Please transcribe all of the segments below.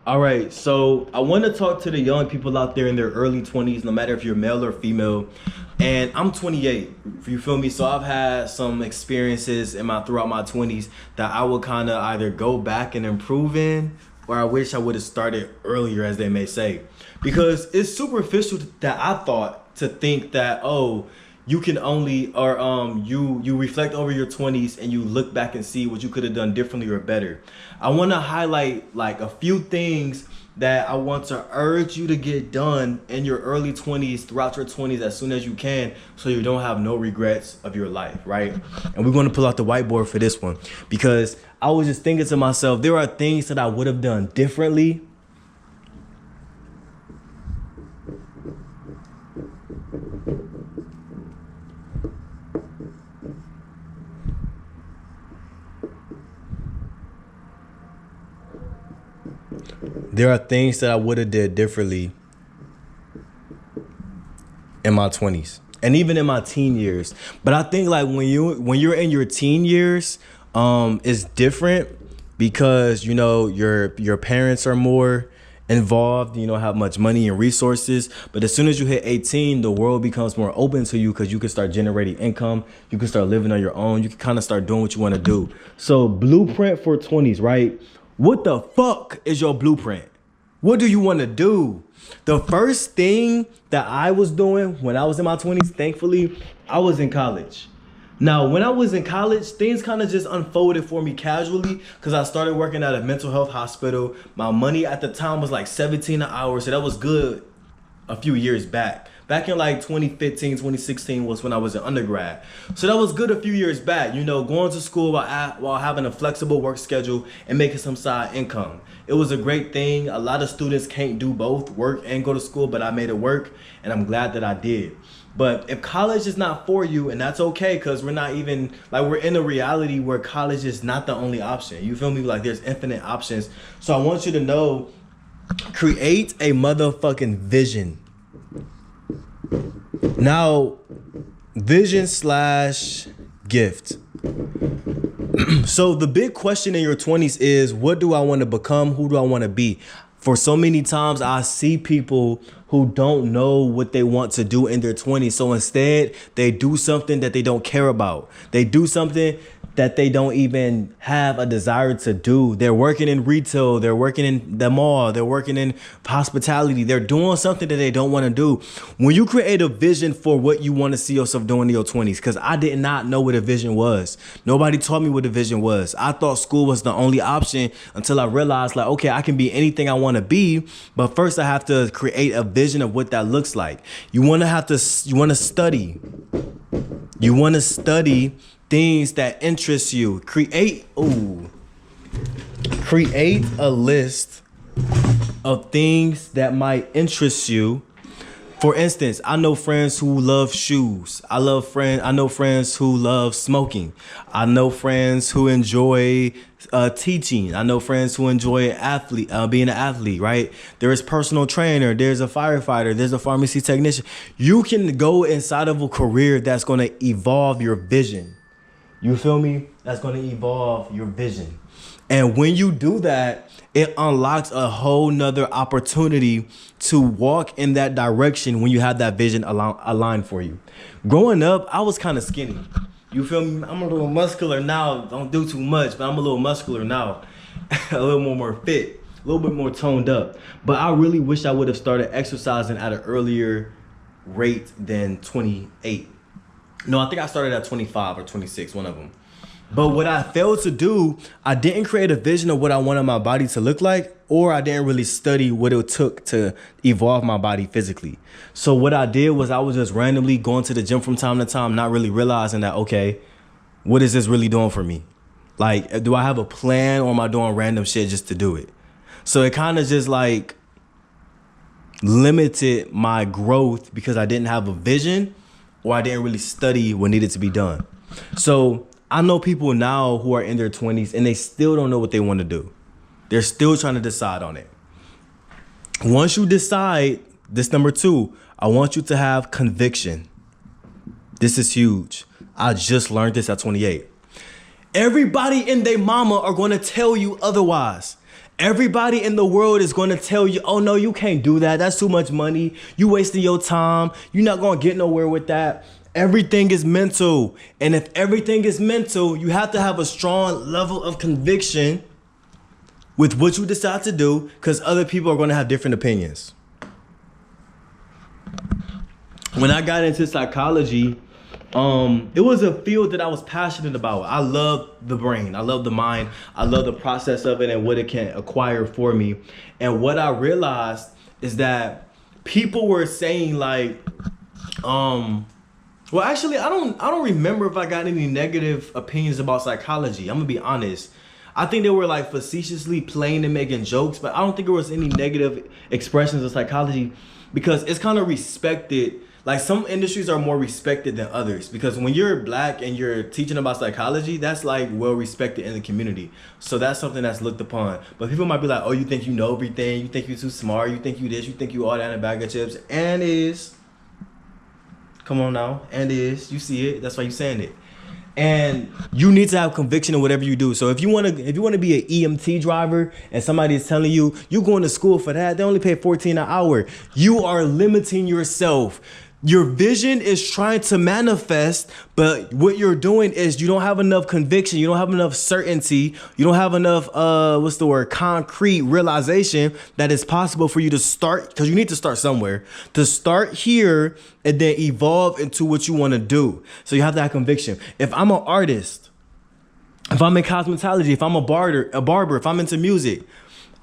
All right, so I want to talk to the young people out there in their early 20s, no matter if you're male or female. And I'm 28, you feel me? So I've had some experiences throughout my 20s that I would kind of either go back and improve in, or I wish I would have started earlier, as they may say. Because it's superficial that I thought to think that, oh, you can only, or you reflect over your 20s and you look back and see what you could have done differently or better. I want to highlight like a few things that I want to urge you to get done in your early 20s, throughout your 20s, as soon as you can, so you don't have no regrets of your life, right? And we're going to pull out the whiteboard for this one, because I was just thinking to myself, there are things that I would have done differently. There are things that I would have did differently in my 20s and even in my teen years. But I think like when you're in your teen years, it's different because, you know, your parents are more involved, you know, have much money and resources. But as soon as you hit 18, the world becomes more open to you because you can start generating income. You can start living on your own. You can kind of start doing what you want to do. So blueprint for 20s, right? What the fuck is your blueprint? What do you want to do? The first thing that I was doing when I was in my 20s, thankfully, I was in college. Now, when I was in college, things kind of just unfolded for me casually because I started working at a mental health hospital. My money at the time was like 17 an hour, so that was good a few years back. Back in like 2015, 2016 was when I was an undergrad. So that was good a few years back, you know, going to school while having a flexible work schedule and making some side income. It was a great thing. A lot of students can't do both, work and go to school, but I made it work and I'm glad that I did. But if college is not for you, and that's okay, because we're not even, like, we're in a reality where college is not the only option. You feel me? Like, there's infinite options. So I want you to know, create a motherfucking vision. Now, vision slash gift. So the big question in your 20s is, what do I want to become? Who do I want to be? For so many times I see people who don't know what they want to do in their 20s. So instead, they do something that they don't care about. They do something that they don't even have a desire to do. They're working in retail, they're working in the mall, they're working in hospitality. They're doing something that they don't want to do. When you create a vision for what you want to see yourself doing in your 20s, because I did not know what a vision was. Nobody taught me what a vision was. I thought school was the only option until I realized, like, okay, I can be anything I want to be, but first I have to create a vision of what that looks like. You want to study. You want to study things that interest you. Create a list of things that might interest you. For instance, I know friends who love shoes. I know friends who love smoking. I know friends who enjoy teaching. I know friends who enjoy being an athlete, right? There is personal trainer. There's a firefighter. There's a pharmacy technician. You can go inside of a career that's going to evolve your vision. You feel me? That's going to evolve your vision. And when you do that, it unlocks a whole nother opportunity to walk in that direction when you have that vision aligned for you. Growing up, I was kind of skinny. You feel me? I'm a little muscular now. Don't do too much, but I'm a little muscular now. A little more fit, a little bit more toned up. But I really wish I would have started exercising at an earlier rate than 28. No, I think I started at 25 or 26, one of them. But what I failed to do, I didn't create a vision of what I wanted my body to look like, or I didn't really study what it took to evolve my body physically. So what I did was I was just randomly going to the gym from time to time, not really realizing that, okay, what is this really doing for me? Like, do I have a plan, or am I doing random shit just to do it? So it kind of just like limited my growth because I didn't have a vision, or I didn't really study what needed to be done. So I know people now who are in their 20s and they still don't know what they want to do. They're still trying to decide on it. Once you decide, this number 2, I want you to have conviction. This is huge. I just learned this at 28. Everybody and their mama are going to tell you otherwise. Everybody in the world is going to tell you, oh no, you can't do that. That's too much money. You wasting your time. You're not going to get nowhere with that. Everything is mental. And if everything is mental, you have to have a strong level of conviction with what you decide to do, because other people are going to have different opinions. When I got into psychology, it was a field that I was passionate about. I love the brain. I love the mind. I love the process of it and what it can acquire for me. And what I realized is that people were saying like, well, actually, I don't remember if I got any negative opinions about psychology. I'm gonna be honest. I think they were like facetiously playing and making jokes, but I don't think there was any negative expressions of psychology, because it's kind of respected. Like, some industries are more respected than others, because when you're black and you're teaching about psychology, that's like well respected in the community. So that's something that's looked upon. But people might be like, oh, you think you know everything, you think you're too smart, you think you this, you think you all that in a bag of chips. And is, come on now, and is, you see it, that's why you're saying it. And you need to have conviction in whatever you do. So if you want to be an EMT driver and somebody is telling you you're going to school for that, they only pay $14 an hour, you are limiting yourself. Your vision is trying to manifest, but what you're doing is you don't have enough conviction, you don't have enough certainty, you don't have enough concrete realization that it's possible for you to start, because you need to start somewhere, to start here and then evolve into what you want to do. So you have to have conviction. If I'm an artist, if I'm in cosmetology, if I'm a barber, if I'm into music,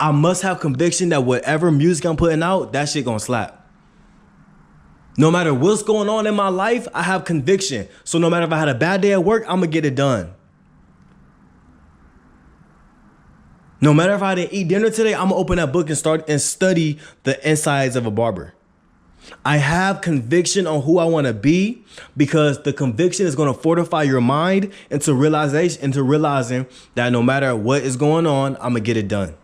I must have conviction that whatever music I'm putting out, that shit gonna slap. No matter what's going on in my life, I have conviction. So no matter if I had a bad day at work, I'm gonna get it done. No matter if I didn't eat dinner today, I'm gonna open that book and start and study the insides of a barber. I have conviction on who I want to be, because the conviction is going to fortify your mind into realizing that no matter what is going on, I'm gonna get it done.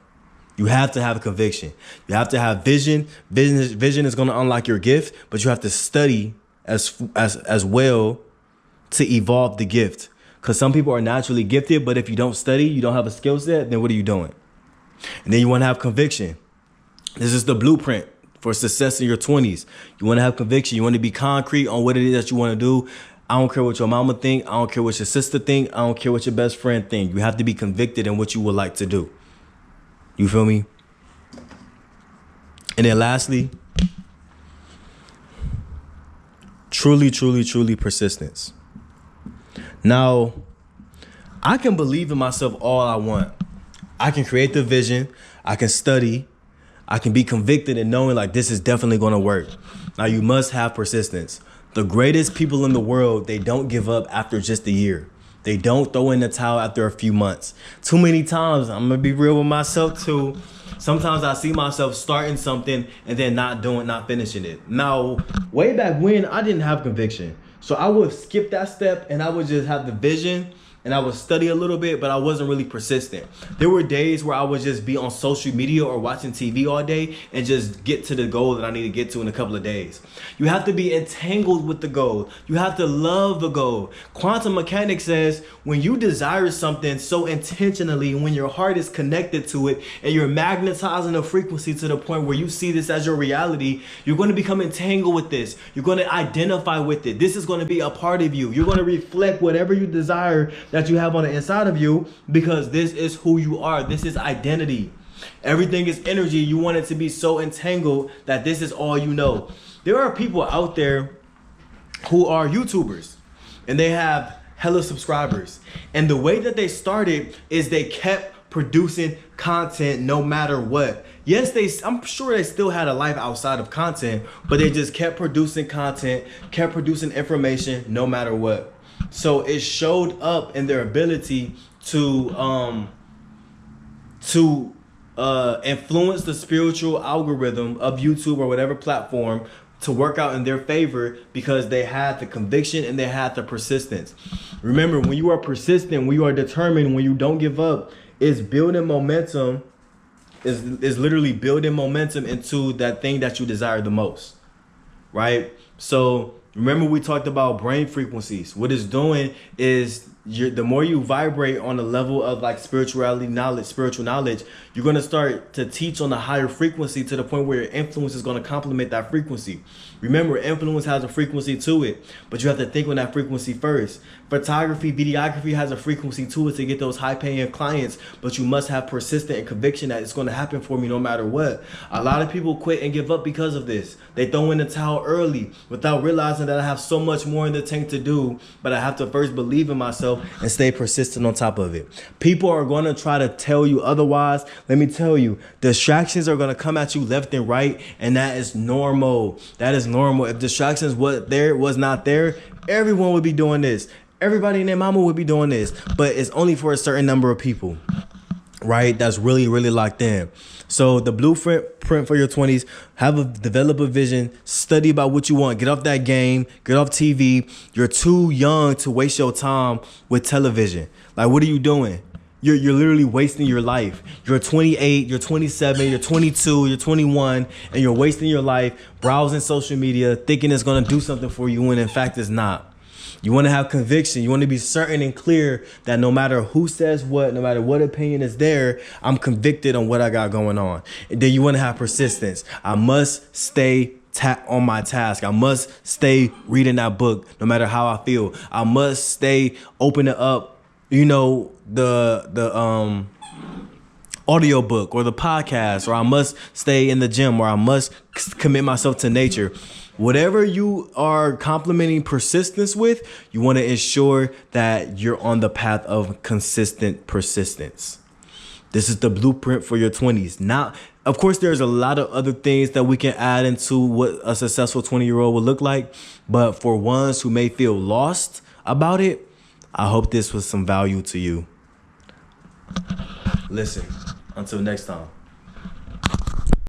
You have to have a conviction. You have to have vision. Vision is going to unlock your gift, but you have to study as well to evolve the gift. Because some people are naturally gifted, but if you don't study, you don't have a skill set, then what are you doing? And then you want to have conviction. This is the blueprint for success in your 20s. You want to have conviction. You want to be concrete on what it is that you want to do. I don't care what your mama think. I don't care what your sister think. I don't care what your best friend think. You have to be convicted in what you would like to do. You feel me? And then lastly, truly persistence. Now, I can believe in myself all I want. I can create the vision. I can study. I can be convicted in knowing like this is definitely going to work. Now, you must have persistence. The greatest people in the world, they don't give up after just a year. They don't throw in the towel after a few months. Too many times, I'm gonna be real with myself too. Sometimes I see myself starting something and then not finishing it. Now, way back when, I didn't have conviction. So I would skip that step and I would just have the vision and I would study a little bit, but I wasn't really persistent. There were days where I would just be on social media or watching TV all day and just get to the goal that I need to get to in a couple of days. You have to be entangled with the goal. You have to love the goal. Quantum mechanics says when you desire something so intentionally, when your heart is connected to it and you're magnetizing the frequency to the point where you see this as your reality, you're going to become entangled with this. You're going to identify with it. This is going to be a part of you. You're going to reflect whatever you desire that you have on the inside of you, because this is who you are. This is identity. Everything is energy. You want it to be so entangled that this is all you know. There are people out there who are YouTubers and they have hella subscribers. And the way that they started is they kept producing content no matter what. Yes, I'm sure they still had a life outside of content, but they just kept producing content, kept producing information no matter what. So it showed up in their ability to influence the spiritual algorithm of YouTube or whatever platform to work out in their favor, because they had the conviction and they had the persistence. Remember, when you are persistent, when you are determined, when you don't give up, it's building momentum, is literally building momentum into that thing that you desire the most, right? So remember, we talked about brain frequencies. What it's doing is the more you vibrate on the level of like spiritual knowledge, you're gonna start to teach on a higher frequency to the point where your influence is gonna complement that frequency. Remember, influence has a frequency to it, but you have to think on that frequency first. Photography, videography has a frequency to it to get those high-paying clients, but you must have persistent and conviction that it's going to happen for me no matter what. A lot of people quit and give up because of this. They throw in the towel early without realizing that I have so much more in the tank to do, but I have to first believe in myself and stay persistent on top of it. People are going to try to tell you otherwise. Let me tell you, distractions are going to come at you left and right, and that is normal. That is normal. If distractions was not there, everyone would be doing this. Everybody and their mama would be doing this, but it's only for a certain number of people, right? That's really, really locked in. So the blueprint for your 20s, develop a vision, study about what you want, get off that game, get off TV. You're too young to waste your time with television. Like, what are you doing? You're literally wasting your life. You're 28, you're 27, you're 22, you're 21, and you're wasting your life browsing social media, thinking it's gonna do something for you when in fact it's not. You want to have conviction. You want to be certain and clear that no matter who says what, no matter what opinion is there, I'm convicted on what I got going on. And then you want to have persistence. I must stay on my task. I must stay reading that book no matter how I feel. I must stay opening up, the audio book or the podcast, or I must stay in the gym, or I must commit myself to nature. Whatever you are complementing persistence with, you want to ensure that you're on the path of consistent persistence. This is the blueprint for your 20s. Now, of course, there's a lot of other things that we can add into what a successful 20-year-old would look like. But for ones who may feel lost about it, I hope this was some value to you. Listen, until next time.